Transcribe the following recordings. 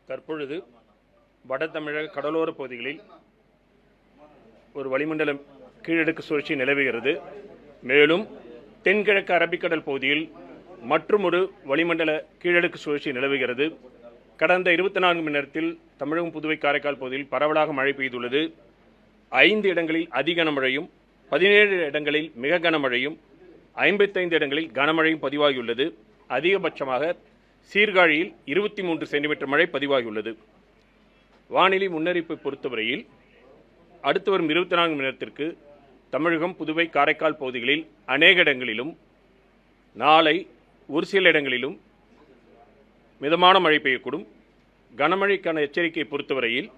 தற்பொழுது வட தமிழக கடலோர பகுதிகளில் ஒரு வளிமண்டல கீழடுக்கு சுழற்சி நிலவுகிறது. மேலும் தென்கிழக்கு அரபிக்கடல் பகுதியில் மற்றும் ஒரு வளிமண்டல கீழடுக்கு சுழற்சி நிலவுகிறது. கடந்த 24 மணி நேரத்தில் தமிழகம், புதுவை, காரைக்கால் பகுதியில் பரவலாக மழை பெய்துள்ளது. 5 இடங்களில் அதி கனமழையும், 17 இடங்களில் மிக கனமழையும், 55 இடங்களில் கனமழையும் பதிவாகியுள்ளது. அதிகபட்சமாக சீர்காழியில் 23 சென்டிமீட்டர் மழை பதிவாகியுள்ளது. வானிலை முன்னறிவிப்பை பொறுத்தவரையில் அடுத்து வரும் 24 மணி நேரத்திற்கு தமிழகம், புதுவை, காரைக்கால் பகுதிகளில் அநேக இடங்களிலும், நாளை ஒரு சில இடங்களிலும் மிதமான மழை பெய்யக்கூடும். கனமழைக்கான எச்சரிக்கையை பொறுத்தவரையில்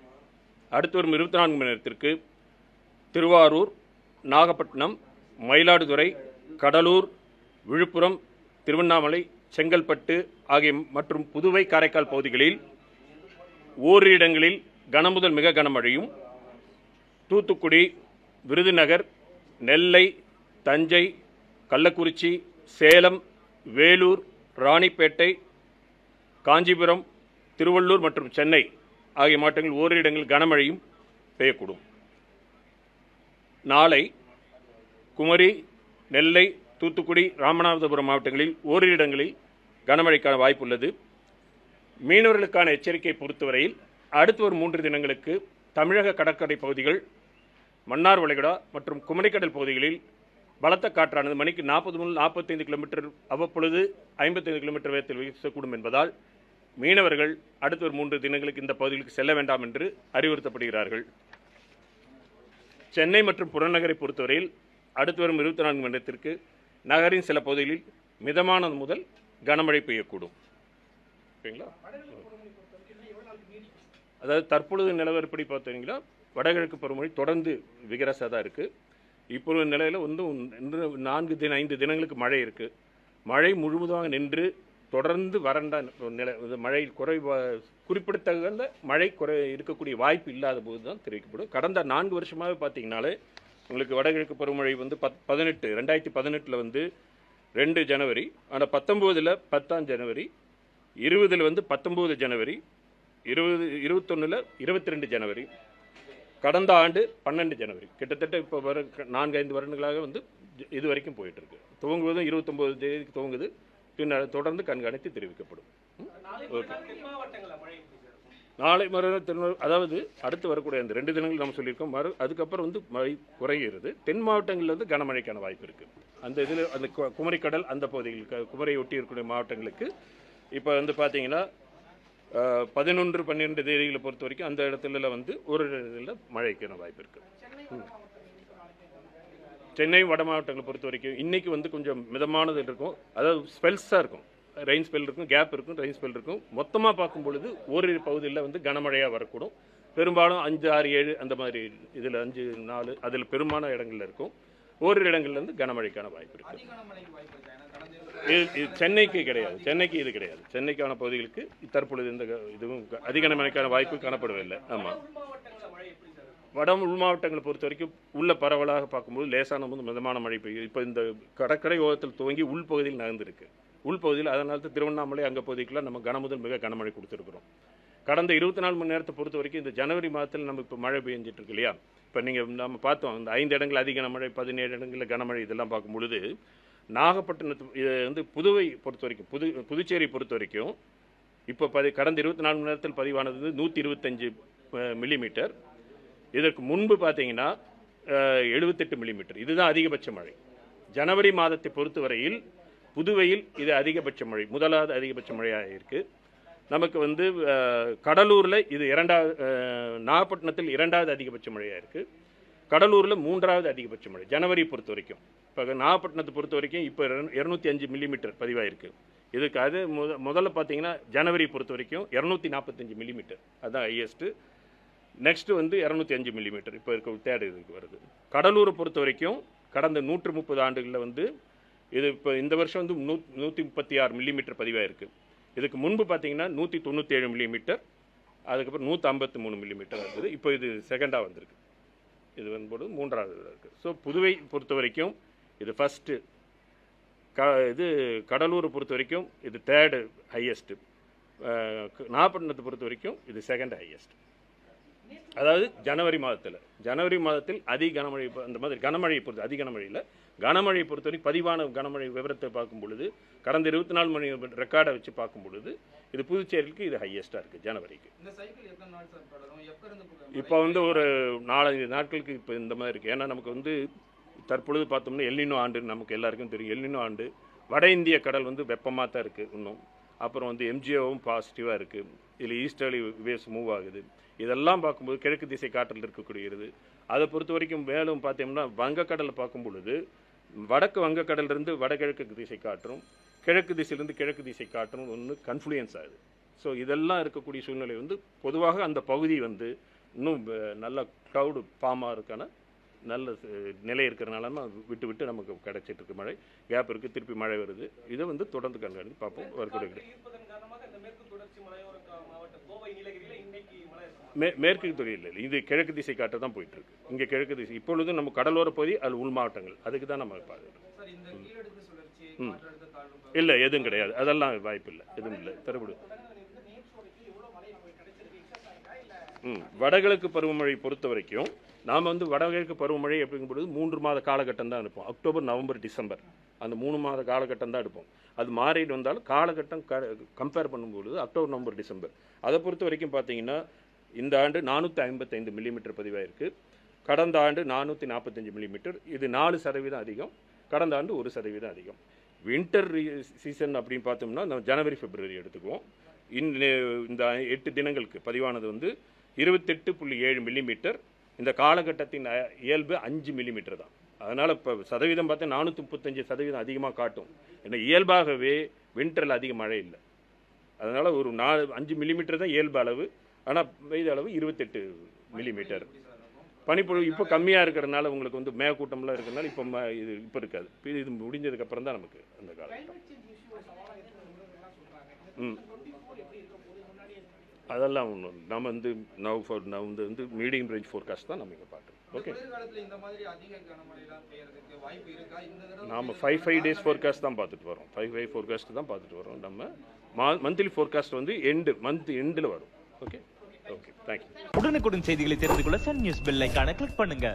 அடுத்து வரும் 24 மணி நேரத்திற்கு திருவாரூர், நாகப்பட்டினம், மயிலாடுதுறை, கடலூர், விழுப்புரம், திருவண்ணாமலை, செங்கல்பட்டு ஆகிய மற்றும் புதுவை, காரைக்கால் பகுதிகளில் ஓரிரு இடங்களில் கனமுதல் மிக கனமழையும், தூத்துக்குடி, விருதுநகர், நெல்லை, தஞ்சை, கள்ளக்குறிச்சி, சேலம், வேலூர், ராணிப்பேட்டை, காஞ்சிபுரம், திருவள்ளூர் மற்றும் சென்னை ஆகிய மாவட்டங்களில் ஓரிரு இடங்களில் கனமழையும் பெய்யக்கூடும். நாளை குமரி, நெல்லை, தூத்துக்குடி, ராமநாதபுரம் மாவட்டங்களில் ஓரிரு இடங்களில் கனமழைக்கான வாய்ப்புள்ளது. மீனவர்களுக்கான எச்சரிக்கை பொறுத்தவரையில் அடுத்து வரும் 3 தினங்களுக்கு தமிழக கடற்கரை பகுதிகள், மன்னார் வளைகுடா மற்றும் குமரிக்கடல் பகுதிகளில் பலத்த காற்றானது மணிக்கு 40 முதல் 45 கிலோமீட்டர், அவ்வப்பொழுது 55 கிலோமீட்டர் வேகத்தில் வீசக்கூடும் என்பதால் மீனவர்கள் அடுத்து வரும் 3 தினங்களுக்கு இந்த பகுதிகளுக்கு செல்ல வேண்டாம் என்று அறிவுறுத்தப்படுகிறார்கள். சென்னை மற்றும் புறநகரை பொறுத்தவரையில் அடுத்து வரும் 24 மணி நேரத்திற்கு நகரின் சில பகுதிகளில் மிதமானது முதல் கனமழை பெய்யக்கூடும். ஓகேங்களா? அதாவது தற்பொழுது நிலவரப்படி பார்த்தீங்கன்னா வடகிழக்கு பருவமழை தொடர்ந்து விகரசாக தான் இருக்குது. இப்பொழுது நிலையில் வந்து 5 தினங்களுக்கு மழை இருக்குது. மழை முழுவதுமாக நின்று தொடர்ந்து வறண்ட நிலை, மழை குறிப்பிடத்தகுந்த மழை இருக்கக்கூடிய வாய்ப்பு இல்லாத போது தான் தெரிவிக்கப்படும். கடந்த 4 வருஷமாகவே பார்த்தீங்கன்னாலே உங்களுக்கு வடகிழக்கு பருவமழை வந்து 2018 வந்து 2 ஜனவரி, ஆனால் 19 10 ஜனவரி, 20 வந்து 19 ஜனவரி, 21 22 ஜனவரி, கடந்த ஆண்டு 12 ஜனவரி. கிட்டத்தட்ட இப்போ 4-5 வருடங்களாக வந்து இது வரைக்கும் போயிட்டு இருக்கு. துவங்குவதும் 29 தேதிக்கு துவங்குது. பின்னர் தொடர்ந்து கண்காணித்து தெரிவிக்கப்படும். நாளை மறுநாள் அதாவது அடுத்து வரக்கூடிய அந்த 2 தினங்கள் நம்ம சொல்லியிருக்கோம். அதுக்கப்புறம் வந்து மழை குறைகிறது. தென் மாவட்டங்களில் வந்து கனமழைக்கான வாய்ப்பு இருக்குது. அந்த இதில் அந்த குமரிக்கடல் அந்த பகுதிகளுக்கு, குமரியை ஒட்டி இருக்கக்கூடிய மாவட்டங்களுக்கு இப்போ வந்து பார்த்தீங்கன்னா 11, 12 தேதிகளை பொறுத்த வரைக்கும் அந்த இடத்துல வந்து ஒரு இதில் மழைக்கான வாய்ப்பு இருக்குது. சென்னை வட மாவட்டங்களை பொறுத்த வரைக்கும் இன்னைக்கு வந்து கொஞ்சம் மிதமானது இருக்கும். அதாவது ஸ்பெல்ஸாக இருக்கும், ரெயின் ஸ்பெல் இருக்கும், கேப் இருக்கும், ரெயின் ஸ்பெல் இருக்கும். மொத்தமாக பார்க்கும் பொழுது ஓரிரு பகுதியில் வந்து கனமழையாக வரக்கூடும். பெரும்பாலும் 5, 6, 7 அந்த மாதிரி இதில் 5, 4 அதில் பெரும்பாலான இடங்கள்ல இருக்கும். ஓரிரு இடங்கள்ல இருந்து கனமழைக்கான வாய்ப்பு இருக்கு. இது சென்னைக்கு கிடையாது, சென்னைக்கு இது கிடையாது. சென்னைக்கான பகுதிகளுக்கு தற்பொழுது இந்த இதுவும் அதிக கனமழைக்கான வாய்ப்பு காணப்படவில்லை. ஆமாம், வட உள் மாவட்டங்களை பொறுத்த வரைக்கும் உள்ள பரவலாக பார்க்கும்போது லேசான போது மிதமான மழை பெய்யும். இப்போ இந்த கடற்கரை ஓரத்தில் துவங்கி உள்பகுதியில் நகர்ந்துருக்கு. உள்பகுதியில் அதனால தான் திருவண்ணாமலை அங்கே பகுதிக்கெல்லாம் நம்ம கனமுதல் மிக கனமழை கொடுத்துருக்குறோம். கடந்த 24 மணி நேரத்தை பொறுத்த வரைக்கும் இந்த ஜனவரி மாதத்தில் நம்ம இப்போ மழை பெஞ்சிட்டு இருக்கு இல்லையா? இப்போ நம்ம பார்த்தோம் இந்த 5 இடங்கள் அதிக கனமழை, 17 இடங்களில் கனமழை, இதெல்லாம் பார்க்கும் பொழுது நாகப்பட்டினத்து இது புதுவை பொறுத்த வரைக்கும், புதுச்சேரி பொறுத்த வரைக்கும் இப்போ கடந்த 24 மணி நேரத்தில் பதிவானது 125 மில்லிமீட்டர். இதற்கு முன்பு பார்த்தீங்கன்னா 78 மில்லிமீட்டர். இதுதான் அதிகபட்ச மழை. ஜனவரி மாதத்தை பொறுத்தவரையில் புதுவையில் இது அதிகபட்ச மழை, முதலாவது அதிகபட்ச மழையாக இருக்குது. நமக்கு வந்து கடலூரில் இது 2வது, நாகப்பட்டினத்தில் 2வது அதிகபட்ச மழையாக இருக்குது. கடலூரில் 3வது அதிகபட்ச மழை ஜனவரி பொறுத்த வரைக்கும். இப்போ நாகப்பட்டினத்தை பொறுத்த வரைக்கும் இப்போ 205 மில்லிமீட்டர் பதிவாயிருக்கு. இதுக்கு அது முதல்ல பார்த்தீங்கன்னா ஜனவரி பொறுத்த வரைக்கும் 245 மில்லிமீட்டர், அதுதான் ஹையஸ்ட்டு. நெக்ஸ்ட்டு வந்து 205 மில்லிமீட்டர் இப்போ இருக்க தேர்ட் இதுக்கு வருது. கடலூரை பொறுத்த வரைக்கும் கடந்த 130 ஆண்டுகளில் வந்து இது இப்போ இந்த வருஷம் வந்து 136 மில்லிமீட்டர் பதிவாயிருக்கு. இதுக்கு முன்பு பார்த்தீங்கன்னா 197 மில்லிமீட்டர், அதுக்கப்புறம் 153 மில்லிமீட்டர் இருந்தது. இப்போ இது செகண்டாக வந்திருக்கு. இது வந்து 3வது இருக்குது. ஸோ புதுவை பொறுத்த வரைக்கும் இது ஃபஸ்ட்டு, இது கடலூரை பொறுத்த வரைக்கும் இது தேர்டு ஹையஸ்ட்டு. நாகப்பட்டினத்தை பொறுத்த வரைக்கும் இது செகண்ட் ஹையஸ்ட். அதாவது ஜனவரி மாதத்தில் அதிக கனமழை, அந்த மாதிரி கனமழையை பொறுத்து அதிக கனமழையில் கனமழையை பொறுத்தவரைக்கும் பதிவான கனமழை விவரத்தை பார்க்கும் பொழுது கடந்த 24 மணி ரெக்கார்டை வச்சு பார்க்கும் பொழுது இது புதுச்சேரிக்கு இது ஹையஸ்ட்டாக இருக்குது ஜனவரிக்கு. இப்போ வந்து ஒரு 4-5 நாட்களுக்கு இப்போ இந்த மாதிரி இருக்குது. ஏன்னா நமக்கு வந்து தற்பொழுது பார்த்தோம்னா எல்னினோ ஆண்டு நமக்கு எல்லாருக்கும் தெரியும். எல்னினோ ஆண்டு வட இந்திய கடல் வந்து வெப்பமாக தான் இருக்குது இன்னும். அப்புறம் வந்து எம்ஜிஓவும் பாசிட்டிவாக இருக்குது. இதில் ஈஸ்டர்லி வேவ்ஸ் மூவ் ஆகுது. இதெல்லாம் பார்க்கும்போது கிழக்கு திசை காற்றில் இருக்கக்கூடியது. அதை பொறுத்த வரைக்கும் மேலும் பார்த்தோம்னா வங்கக்கடலை பார்க்கும் பொழுது வடக்கு வங்கக்கடலிருந்து வடகிழக்கு திசை காற்றும், கிழக்கு திசையிலிருந்து கிழக்கு திசை காற்றும் ஒன்று கன்ஃப்ளூயன்ஸ் ஆகுது. ஸோ இதெல்லாம் இருக்கக்கூடிய சூழ்நிலை வந்து பொதுவாக அந்த பகுதி வந்து இன்னும் நல்ல க்ளவுடு ஃபார்ம் ஆகிறதுக்கான நல்ல நிலை இருக்கிறனால விட்டு விட்டு நமக்கு கிடைச்சிட்டு இருக்கு. மழை கேப் இருக்குது, திருப்பி மழை வருது. இதை வந்து தொடர்ந்து கண்காணித்து பார்ப்போம். வரக்கூடிய மேற்கு தொழில் இல்லை, இது கிழக்கு திசை காற்று தான் போயிட்டு இருக்கு. இங்கே கிழக்கு திசை இப்பொழுது நம்ம கடலோர பகுதி அது உள் மாவட்டங்கள், அதுக்கு தான் நம்ம பார்க்குறோம். இல்லை, எதுவும் கிடையாது, அதெல்லாம் வாய்ப்பு இல்லை, எதுவும் இல்லை. தரப்படு வடகிழக்கு பருவமழை பொறுத்த வரைக்கும் நாம் வந்து வடகிழக்கு பருவமழை அப்படிங்கும்பொழுது 3 மாத காலகட்டம் தான் எடுப்போம். அக்டோபர், நவம்பர், டிசம்பர் அந்த 3 மாத காலகட்டம் தான் எடுப்போம். அது மாறிட்டு வந்தாலும் காலகட்டம் கம்பேர் பண்ணும்பொழுது அக்டோபர், நவம்பர், டிசம்பர் அதை பொறுத்த வரைக்கும் பார்த்தீங்கன்னா இந்த ஆண்டு 455 மில்லிமீட்டர் பதிவாயிருக்கு. கடந்த ஆண்டு 445 மில்லிமீட்டர். இது 4% அதிகம். கடந்த ஆண்டு 1% அதிகம். வின்டர் சீசன் அப்படின்னு பார்த்தோம்னா நம்ம ஜனவரி, பிப்ரவரி எடுத்துக்குவோம். இந்த 8 தினங்களுக்கு பதிவானது வந்து 28.7 மில்லிமீட்டர். இந்த காலகட்டத்தின் இயல்பு 5 மில்லிமீட்டர் தான். அதனால் இப்போ சதவீதம் பார்த்தா 435% அதிகமாக காட்டும். ஏன்னா இயல்பாகவே வின்டரில் அதிக மழை இல்லை. அதனால் ஒரு 5 மில்லிமீட்டர் தான் இயல்பு அளவு. ஆனால் பெய்த அளவு 28 மில்லிமீட்டர். பனிப்பொழிவு இப்போ கம்மியாக இருக்கிறதுனால உங்களுக்கு வந்து மேகக்கூட்டம்லாம் இருக்கிறதுனால இப்போ இருக்காது. இது முடிஞ்சதுக்கப்புறம் தான் நமக்கு அந்த காலகட்டம். அதெல்லாம் ஒன்றும் நம்ம வந்து வந்து மீடியம் ரேஞ்ச் ஃபோர்காஸ்ட் தான் நம்ம இங்கே பார்க்குறோம். ஓகே, நாம் 5 டேஸ் ஃபோர்காஸ்ட் தான் பார்த்துட்டு வரோம். 5 ஃபோர்காஸ்ட் தான் பார்த்துட்டு வரோம். நம்ம மந்த்லி ஃபோர்காஸ்ட் வந்து மந்த் எண்டில் வரும். Okay, thank you. உடனுக்குடன் செய்திகளை தெரிந்து கொள்ள சன் நியூஸ் பெல் ஐகானை கிளிக் பண்ணுங்க.